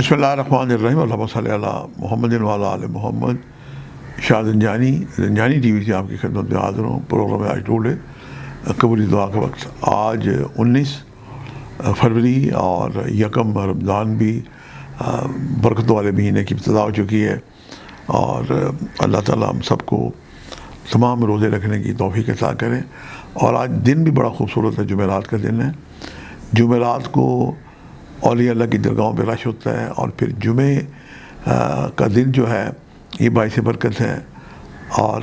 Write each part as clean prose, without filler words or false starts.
بسم اللہ الرحمن الرحیم، اللہم صلی علی محمد وعلی آل محمد۔ شاہ زنجانی ٹی وی سے آپ کی خدمت میں حاضر ہوں۔ پروگرام آج ٹوڈے قبولی دعا کا وقت۔ آج 19 فروری اور یکم رمضان بھی برکتوں والے مہینے کی ابتدا ہو چکی ہے، اور اللہ تعالیٰ ہم سب کو تمام روزے رکھنے کی توفیق عطا کریں۔ اور آج دن بھی بڑا خوبصورت ہے، جمعرات کا دن ہے۔ جمعرات کو اولیاء اللہ کی درگاہوں پہ رش ہوتا ہے، اور پھر جمعے کا دن جو ہے یہ باعث برکت ہے، اور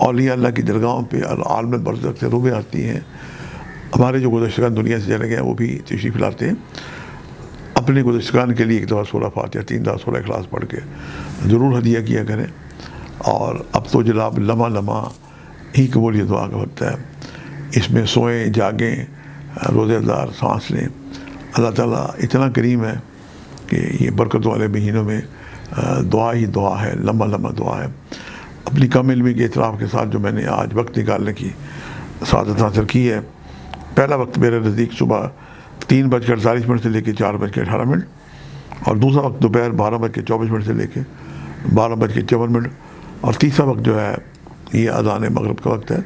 اولیاء اللہ کی درگاہوں پہ عالم برزخ سے روحیں آتی ہیں۔ ہمارے جو گزشتگان دنیا سے چلے گئے ہیں وہ بھی تشریف لاتے ہیں۔ اپنے گزشتگان کے لیے ایک دفعہ سورہ فاتحہ 3 دفعہ سورہ اخلاص پڑھ کے ضرور ہدیہ کیا کریں۔ اور اب تو جناب لمحہ لمحہ ہی قبولی دعا کا وقت ہے۔ اس میں سوئیں جاگیں، روزے دار سانس لیں۔ اللہ تعالیٰ اتنا کریم ہے کہ یہ برکتوں والے مہینوں میں دعا ہی دعا ہے، لمحہ لمحہ دعا ہے۔ اپنی کم علمی کے اعتراف کے ساتھ جو میں نے آج وقت نکالنے کی سعادت حاصل کی ہے، پہلا وقت میرے نزدیک صبح 3:48 سے لے کے 4:18، اور دوسرا وقت دوپہر 12:24 سے لے کے 12:54، اور تیسرا وقت جو ہے یہ اذان مغرب کا وقت ہے۔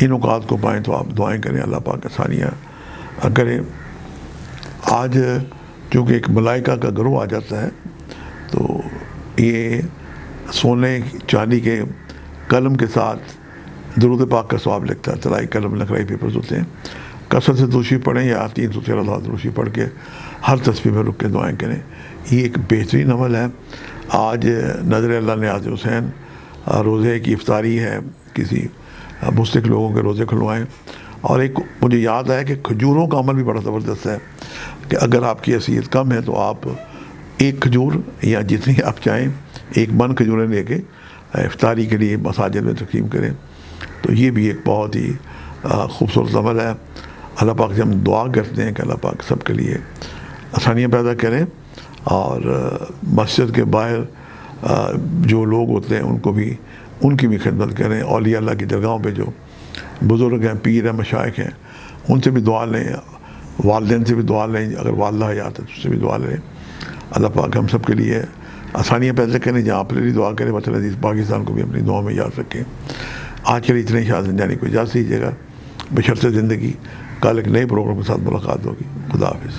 ان اوقات کو پائیں تو آپ دعائیں کریں، اللہ پاک آسانیاں کریں۔ آج چونکہ ایک ملائکہ کا گروہ آ جاتا ہے، تو یہ سونے چاندی کے قلم کے ساتھ درود پاک کا ثواب لکھتا ہے۔ طلائی قلم لکھرائی پیپرز ہوتے ہیں، کثرت سے دروشی پڑھیں یا 313 دروشی پڑھ کے ہر تسبیح میں رک کے دعائیں کریں۔ یہ ایک بہترین عمل ہے۔ آج نظر اللہ نیاز حسین روزے کی افطاری ہے، کسی مستق لوگوں کے روزے کھلوائیں۔ اور ایک مجھے یاد آیا کہ کھجوروں کا عمل بھی بڑا زبردست ہے، کہ اگر آپ کی حیثیت کم ہے تو آپ ایک کھجور یا جتنی آپ چاہیں 1 من کھجوریں لے کے افطاری کے لیے مساجد میں تقسیم کریں۔ تو یہ بھی ایک بہت ہی خوبصورت عمل ہے۔ اللہ پاک سے ہم دعا کرتے ہیں کہ اللہ پاک سب کے لیے آسانیاں پیدا کریں، اور مسجد کے باہر جو لوگ ہوتے ہیں ان کی بھی خدمت کریں۔ اولیاء اللہ کی درگاہوں پہ جو بزرگ ہیں، پیر ہیں، مشائخ ہیں، ان سے بھی دعا لیں، والدین سے بھی دعا لیں، اگر والدہ حیات ہے تو اس سے بھی دعا لیں۔ اللہ پاک ہم سب کے لیے آسانیاں پیدا کریں، جہاں اپنے لیے دعا کریں، وطن عزیز پاکستان کو بھی اپنی دعا میں یاد رکھیں۔ آج کے لیے اتنے شاہ زنجانی کو اجازت دیجیے گا، بشرط زندگی۔ کل ایک نئے پروگرام کے ساتھ ملاقات ہوگی۔ خدا حافظ۔